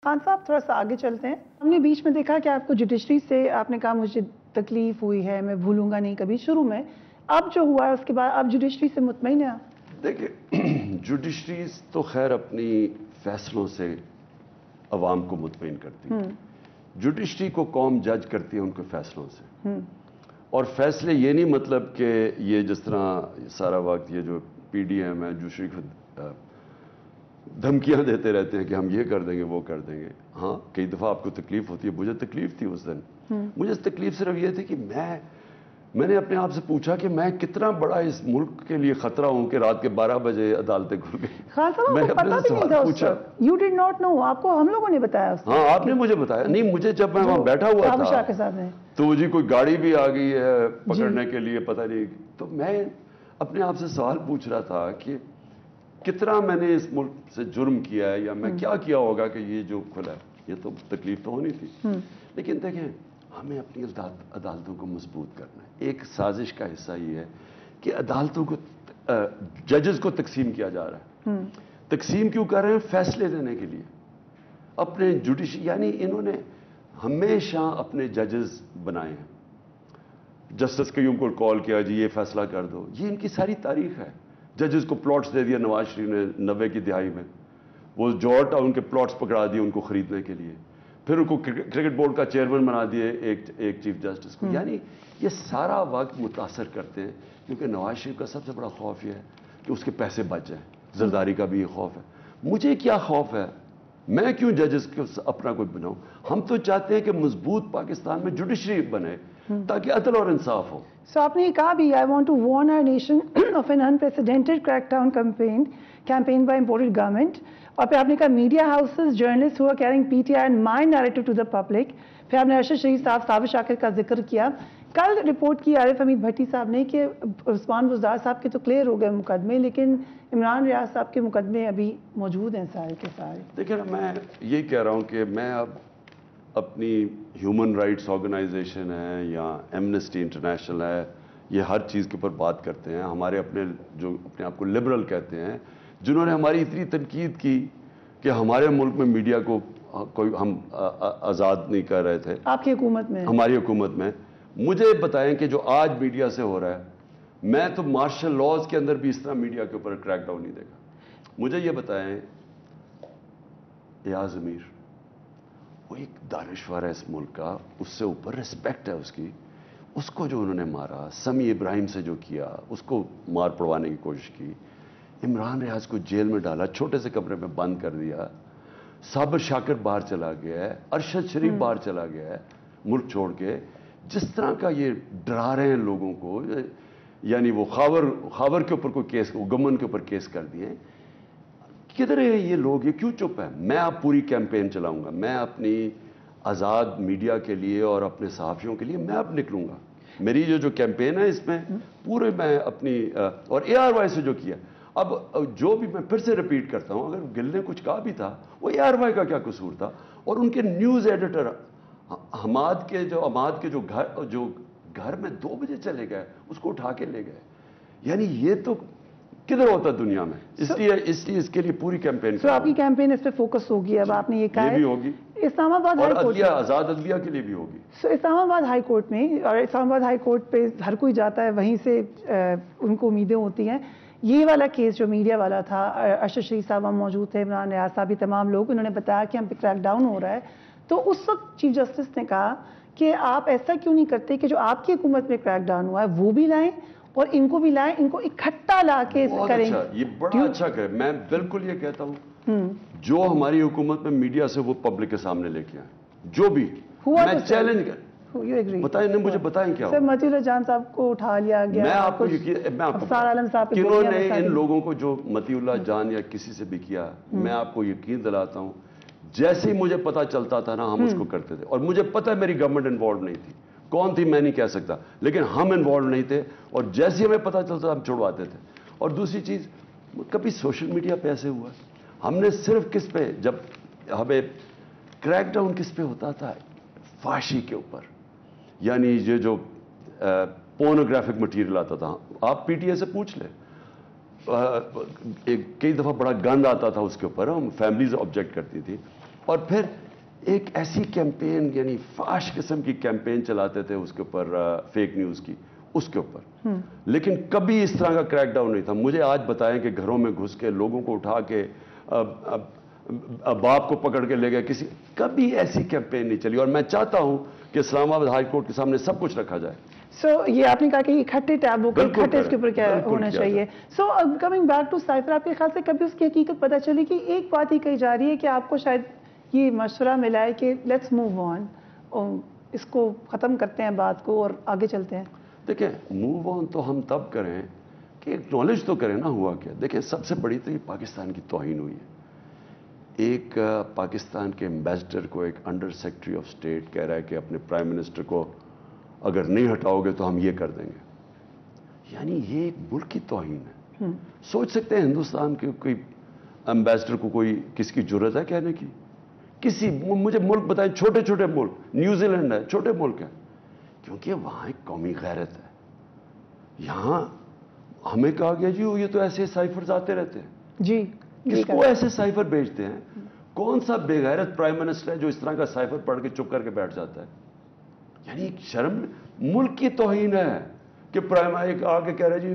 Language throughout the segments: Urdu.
خان صاحب تھوڑا سا آگے چلتے ہیں. ہم نے بیچ میں دیکھا کہ آپ کو جوڈیشری سے آپ نے کہا مجھے تکلیف ہوئی ہے, میں بھولوں گا نہیں کبھی, شروع میں. اب جو ہوا ہے اس کے بعد آپ جوڈیشری سے مطمئن ہیں؟ دیکھیں, جوڈیشری تو خیر اپنی فیصلوں سے عوام کو مطمئن کرتی ہے. جوڈیشری کو قوم جج کرتی ہے ان کے فیصلوں سے, اور فیصلے یہ نہیں مطلب کہ یہ جس طرح سارا وقت یہ جو پی ڈی ایم ہے جوڈیشری کو دھمکیاں دیتے رہتے ہیں کہ ہم یہ کر دیں گے وہ کر دیں گے. ہاں کئی دفعہ آپ کو تکلیف ہوتی ہے, مجھے تکلیف تھی اس دن. مجھے تکلیف صرف یہ تھی کہ میں نے اپنے آپ سے پوچھا کہ میں کتنا بڑا اس ملک کے لیے خطرہ ہوں کہ رات کے 12 بجے عدالتیں کھل گئی. خان صاحب میں نے پتہ بھی نہیں تھا پوچھا. یو ڈڈ ناٹ نو, آپ کو ہم لوگوں نے بتایا؟ ہاں آپ نے مجھے بتایا. نہیں مجھے جب میں وہاں بیٹھا ہوا تھا تو جی کوئی گاڑی بھی آ گئی ہے پکڑنے کے لیے, پتہ نہیں. تو میں اپنے آپ سے سوال پوچھ رہا تھا کہ کتنا میں نے اس ملک سے جرم کیا ہے, یا میں کیا ہوگا کہ یہ جو کھلا ہے. یہ تو تکلیف تو ہونی تھی. لیکن دیکھیں ہمیں اپنی عدالتوں کو مضبوط کرنا ہے. ایک سازش کا حصہ یہ ہے کہ عدالتوں کو ججز کو تقسیم کیا جا رہا ہے. تقسیم کیوں کر رہے ہیں؟ فیصلے دینے کے لیے. اپنے جوڈیشری یعنی انہوں نے ہمیشہ اپنے ججز بنائے ہیں. جسٹس قیوم کو کال کیا جی یہ فیصلہ کر دو, یہ ان کی ساری تاریخ ہے. ججز کو پلاٹس دے دیا نواز شریف نے 90 کی دہائی میں, وہ جارج ٹاؤن کے پلاٹس پکڑا دیے ان کو خریدنے کے لیے. پھر ان کو کرکٹ بورڈ کا چیئرمین بنا دیے ایک چیف جسٹس کو. یعنی یہ سارا وقت متاثر کرتے ہیں, کیونکہ نواز شریف کا سب سے بڑا خوف یہ ہے کہ اس کے پیسے بچ جائیں. زرداری کا بھی یہ خوف ہے. مجھے کیا خوف ہے, میں کیوں ججز کو اپنا کوئی بناؤں؟ ہم تو چاہتے ہیں کہ مضبوط پاکستان میں جوڈیشری بنے تاکہ عدل اور انصاف ہو. سو آپ نے یہ کہا بھی, I want to warn our nation of an unprecedented crackdown campaign by imported government. اور پھر آپ نے کہا media houses journalist who are carrying PTI and my narrative to the public. پھر آپ نے ارشد شریف صاحب, سابر شاکر کا ذکر کیا. کل رپورٹ کی عارف حمید بھٹی صاحب نے کہ عثمان بزدار صاحب کے تو کلیئر ہو گئے مقدمے, لیکن عمران ریاض صاحب کے مقدمے ابھی موجود ہیں سارے کے سارے. دیکھیں میں یہ کہہ رہا ہوں کہ میں اب اپنی ہیومن رائٹس آرگنائزیشن ہے یا ایمنسٹی انٹرنیشنل ہے, یہ ہر چیز کے اوپر بات کرتے ہیں. ہمارے جو اپنے آپ کو لبرل کہتے ہیں, جنہوں نے ہماری اتنی تنقید کی کہ ہمارے ملک میں میڈیا کو کوئی ہم آزاد نہیں کر رہے تھے. آپ کی حکومت میں, ہماری حکومت میں. مجھے بتائیں کہ جو آج میڈیا سے ہو رہا ہے, میں تو مارشل لاز کے اندر بھی اس طرح میڈیا کے اوپر کریک ڈاؤن نہیں دیکھا. مجھے یہ بتائیں, ایاز امیر وہ ایک دانشور ہے اس ملک کا, اس سے اوپر ریسپیکٹ ہے اس کی. اس کو جو انہوں نے مارا, سمیع ابراہیم سے جو کیا, اس کو مار پڑوانے کی کوشش کی. عمران ریاض کو جیل میں ڈالا, چھوٹے سے کمرے میں بند کر دیا. سابر شاکر باہر چلا گیا ہے, ارشد شریف باہر چلا گیا ہے ملک چھوڑ کے. جس طرح کا یہ ڈرا رہے ہیں لوگوں کو, یعنی وہ خاور کے اوپر کوئی کیس, گمن کے اوپر کیس کر دیے. کدھر ہے یہ لوگ, یہ کیوں چپ ہیں؟ میں اب پوری کیمپین چلاؤں گا. میں اپنی آزاد میڈیا کے لیے اور اپنے صحافیوں کے لیے میں اب نکلوں گا. میری جو کیمپین ہے اس میں پورے میں اپنی, اور اے آر وائی سے جو کیا, اب جو بھی میں پھر سے ریپیٹ کرتا ہوں, اگر گل نے کچھ کہا بھی تھا, وہ اے آر وائی کا کیا قصور تھا؟ اور ان کے نیوز ایڈیٹر حماد کے جو گھر میں 2 بجے چلے گئے, اس کو اٹھا کے لے گئے. یعنی یہ تو کدھر ہوتا دنیا میں؟ اس لیے اس کے لیے پوری کیمپین. آپ کی کیمپین اس پہ فوکس ہوگی. اب آپ نے یہ کہا بھی ہوگی, اسلام آباد ہائی کورٹ, آزاد عدلیہ کے لیے بھی ہوگی. اسلام آباد ہائی کورٹ میں, اور اسلام آباد ہائی کورٹ پہ ہر کوئی جاتا ہے, وہیں سے ان کو امیدیں ہوتی ہیں. یہ والا کیس جو میڈیا والا تھا, ارشد شریف صاحب موجود تھے, عمران ریاض صاحب, تمام لوگ, انہوں نے بتایا کہ ہم پہ کریک ڈاؤن ہو رہا ہے. تو اس وقت چیف جسٹس نے کہا کہ آپ ایسا کیوں نہیں کرتے کہ جو آپ کی حکومت میں کریک ڈاؤن ہوا ہے وہ بھی لائیں اور ان کو بھی لائیں, ان کو اکٹھا لا کے کریں. یہ بڑا اچھا کرے. میں بالکل یہ کہتا ہوں, جو ہماری حکومت میں میڈیا سے وہ پبلک کے سامنے لے کے آئیں, جو بھی میں چیلنج کر. بتائیں, مجھے بتائیں کیا سر متی اللہ جان صاحب کو اٹھا لیا گیا. میں آپ کو افسار عالم صاحب کنہوں نے ان لوگوں کو جو متی اللہ جان یا کسی سے بھی کیا, میں آپ کو یقین دلاتا ہوں جیسے ہی مجھے پتا چلتا تھا نا, ہم اس کو کرتے تھے. اور مجھے پتا ہے میری گورنمنٹ انوالو نہیں تھی, کون تھی میں نہیں کہہ سکتا, لیکن ہم انوالو نہیں تھے. اور جیسے ہمیں پتا چلتا ہم چھڑواتے تھے. اور دوسری چیز, کبھی سوشل میڈیا پہ ایسے ہوا ہم نے صرف کس پہ, جب ہمیں کریک ڈاؤن کس پہ ہوتا تھا, فحاشی کے اوپر. یعنی یہ جو پورنوگرافک مٹیریل آتا تھا, آپ پی ٹی آئی سے پوچھ لیں, کئی دفعہ بڑا گند آتا تھا اس کے اوپر, ہم فیملیز آبجیکٹ کرتی تھی. اور پھر ایک ایسی کیمپین یعنی فاش قسم کی کیمپین چلاتے تھے اس کے اوپر فیک نیوز کی اس کے اوپر. لیکن کبھی اس طرح کا کریک ڈاؤن نہیں تھا. مجھے آج بتائیں کہ گھروں میں گھس کے لوگوں کو اٹھا کے باپ کو پکڑ کے لے گئے کبھی ایسی کیمپین نہیں چلی. اور میں چاہتا ہوں کہ اسلام آباد ہائی کورٹ کے سامنے سب کچھ رکھا جائے. سو یہ آپ نے کہا کہ اکٹھے ٹیب ہو کے اکٹھے اس کے اوپر کیا ہونا چاہیے. So coming back to cipher, آپ کے خیال سے کبھی اس کی حقیقت پتہ چلی کہ ایک بات ہی کہی جا رہی ہے کہ آپ کو شاید یہ مشورہ ملا ہے کہ لیٹس موو آن, اس کو ختم کرتے ہیں بات کو اور آگے چلتے ہیں. دیکھیں موو آن تو ہم تب کریں کہ ایکنالج تو کریں نا ہوا کیا. دیکھیں سب سے بڑی تو یہ پاکستان کی توہین ہوئی ہے. ایک پاکستان کے ایمبیسڈر کو ایک انڈر سیکرٹری آف اسٹیٹ کہہ رہا ہے کہ اپنے پرائم منسٹر کو اگر نہیں ہٹاؤ گے تو ہم یہ کر دیں گے. یعنی یہ ایک ملک کی توہین ہے. سوچ سکتے ہیں ہندوستان کے کوئی ایمبیسڈر کو کوئی کس کی جرت ہے کہنے کی. مجھے ملک بتائیں, چھوٹے چھوٹے ملک, نیوزی لینڈ ہے, چھوٹے ملک ہیں, کیونکہ وہاں ایک قومی غیرت ہے. یہاں ہمیں کہا گیا جی یہ تو ایسے سائفرز آتے رہتے ہیں. جی کس کو ایسے سائفر بھیجتے ہیں؟ کون سا بے غیرت پرائم منسٹر ہے جو اس طرح کا سائفر پڑھ کے چپ کر کے بیٹھ جاتا ہے؟ یعنی شرم, ملک کی توہین ہے کہ پرائم ایک آ کے کہہ رہے جی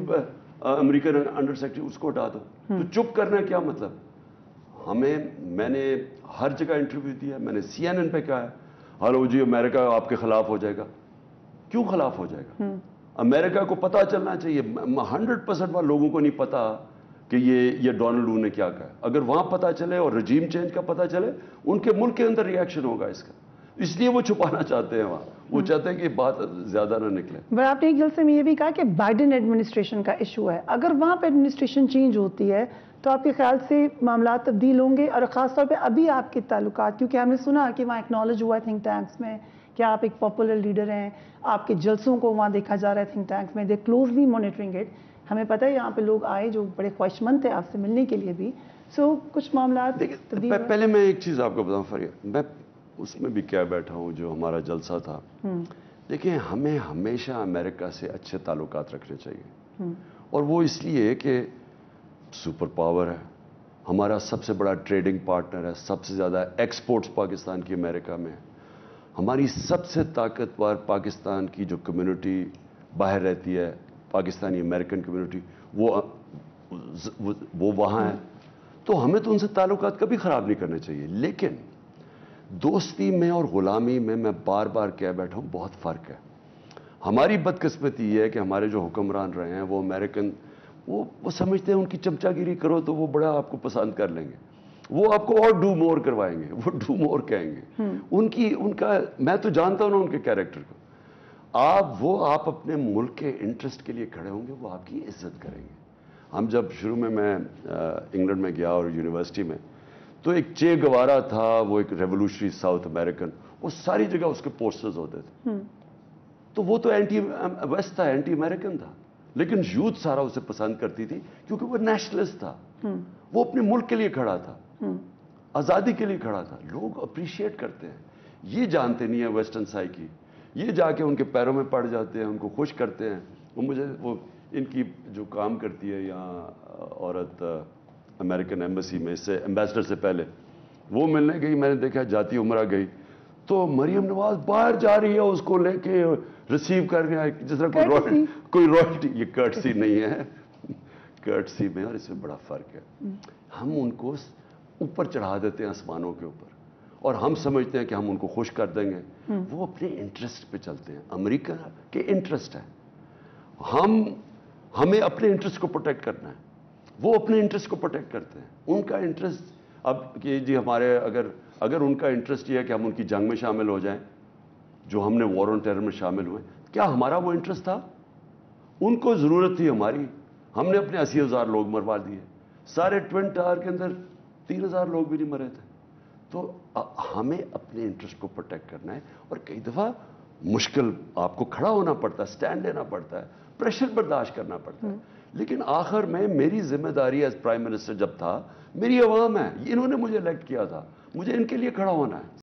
امریکن انڈر سیکرٹری اس کو ہٹا دو. تو چپ کرنا کیا مطلب؟ میں نے ہر جگہ انٹرویو دیا, میں نے CNN پہ کہا ہے ہلو جی امریکہ آپ کے خلاف ہو جائے گا. کیوں خلاف ہو جائے گا؟ امریکہ کو پتا چلنا چاہیے. 100% لوگوں کو نہیں پتا کہ یہ ڈونلڈ لو نے کیا کہا. اگر وہاں پتا چلے اور رجیم چینج کا پتا چلے, ان کے ملک کے اندر ریئیکشن ہوگا اس کا. اس لیے وہ چھپانا چاہتے ہیں وہاں, وہ چاہتے ہیں کہ بات زیادہ نہ نکلے. بٹ آپ نے ایک جلسے میں یہ بھی کہا کہ بائیڈن ایڈمنسٹریشن کا ایشو ہے. اگر وہاں پہ ایڈمنسٹریشن چینج ہوتی ہے تو آپ کے خیال سے معاملات تبدیل ہوں گے, اور خاص طور پہ ابھی آپ کے تعلقات, کیونکہ ہم نے سنا کہ وہاں ایکنالج ہوا ہے تھنک ٹینکس میں کہ آپ ایک پاپولر لیڈر ہیں, آپ کے جلسوں کو وہاں دیکھا جا رہا ہے تھنک ٹینکس میں, دے کلوزلی مانیٹرنگ اٹ. ہمیں پتہ ہے یہاں پہ لوگ آئے جو بڑے خواہش مند تھے آپ سے ملنے کے لیے بھی. سو کچھ معاملات پہلے میں ایک چیز آپ کو بتاؤں فریہ, میں اس میں بھی کیا بیٹھا ہوں جو ہمارا جلسہ تھا. دیکھیں ہمیں ہمیشہ امریکہ سے اچھے تعلقات رکھنے چاہیے, اور وہ اس لیے کہ سپر پاور ہے, ہمارا سب سے بڑا ٹریڈنگ پارٹنر ہے, سب سے زیادہ ایکسپورٹس پاکستان کی امریکہ میں. ہماری سب سے طاقتور پاکستان کی جو کمیونٹی باہر رہتی ہے, پاکستانی امریکن کمیونٹی, وہ وہاں ہے. تو ہمیں تو ان سے تعلقات کبھی خراب نہیں کرنے چاہیے. لیکن دوستی میں اور غلامی میں بار بار کہہ بیٹھا ہوں بہت فرق ہے. ہماری بدقسمتی یہ ہے کہ ہمارے جو حکمران رہے ہیں وہ امریکن, وہ سمجھتے ہیں ان کی چمچا گیری کرو تو وہ بڑا آپ کو پسند کر لیں گے, وہ آپ کو اور ڈو مور کروائیں گے, وہ ڈو مور کہیں گے. ان کا میں تو جانتا ہوں نا ان کے کیریکٹر کو. آپ اپنے ملک کے انٹرسٹ کے لیے کھڑے ہوں گے, وہ آپ کی عزت کریں گے. ہم جب شروع میں انگلینڈ میں گیا اور یونیورسٹی میں, تو ایک چے گوارا تھا, وہ ایک ریولوشنری ساؤتھ امریکن, وہ ساری جگہ اس کے پوسٹرز ہوتے تھے. تو وہ تو اینٹی ویسٹ تھا, اینٹی امریکن تھا, لیکن یوتھ سارا اسے پسند کرتی تھی کیونکہ وہ نیشنلسٹ تھا. وہ اپنے ملک کے لیے کھڑا تھا, آزادی کے لیے کھڑا تھا. لوگ اپریشیٹ کرتے ہیں, یہ جانتے نہیں ہیں ویسٹرن سائیکی. یہ جا کے ان کے پیروں میں پڑ جاتے ہیں, ان کو خوش کرتے ہیں. وہ ان کی جو کام کرتی ہے یہاں عورت امریکن ایمبیسی میں, اس سے ایمبیسڈر سے پہلے وہ ملنے گئی, میں نے دیکھا جاتی عمرہ گئی تو مریم نواز باہر جا رہی ہے اس کو لے کے ریسیو کرنے آئے جس طرح کوئی رائلٹی. یہ کرٹسی نہیں ہے, کرٹسی میں اور اس میں بڑا فرق ہے. ہم ان کو اوپر چڑھا دیتے ہیں آسمانوں کے اوپر, اور ہم سمجھتے ہیں کہ ہم ان کو خوش کر دیں گے. وہ اپنے انٹرسٹ پہ چلتے ہیں. امریکہ کے انٹرسٹ ہے, ہمیں اپنے انٹرسٹ کو پروٹیکٹ کرنا ہے, وہ اپنے انٹرسٹ کو پروٹیکٹ کرتے ہیں. ان کا انٹرسٹ اب کہ جی ہمارے اگر ان کا انٹرسٹ یہ ہے کہ ہم ان کی جنگ میں شامل ہو جائیں, جو ہم نے وار آن ٹیرر میں شامل ہوئے, کیا ہمارا وہ انٹرسٹ تھا؟ ان کو ضرورت تھی ہماری. ہم نے اپنے 80,000 لوگ مروا دیے. سارے ٹوین ٹاور کے اندر 3,000 لوگ بھی نہیں مرے تھے. تو ہمیں اپنے انٹرسٹ کو پروٹیکٹ کرنا ہے, اور کئی دفعہ مشکل آپ کو کھڑا ہونا پڑتا ہے, سٹینڈ لینا پڑتا ہے, پریشر برداشت کرنا پڑتا ہے. لیکن آخر میں میری ذمہ داری ایز پرائم منسٹر جب تھا, میری عوام ہے, انہوں نے مجھے الیکٹ کیا تھا, مجھے ان کے لیے کھڑا ہونا ہے.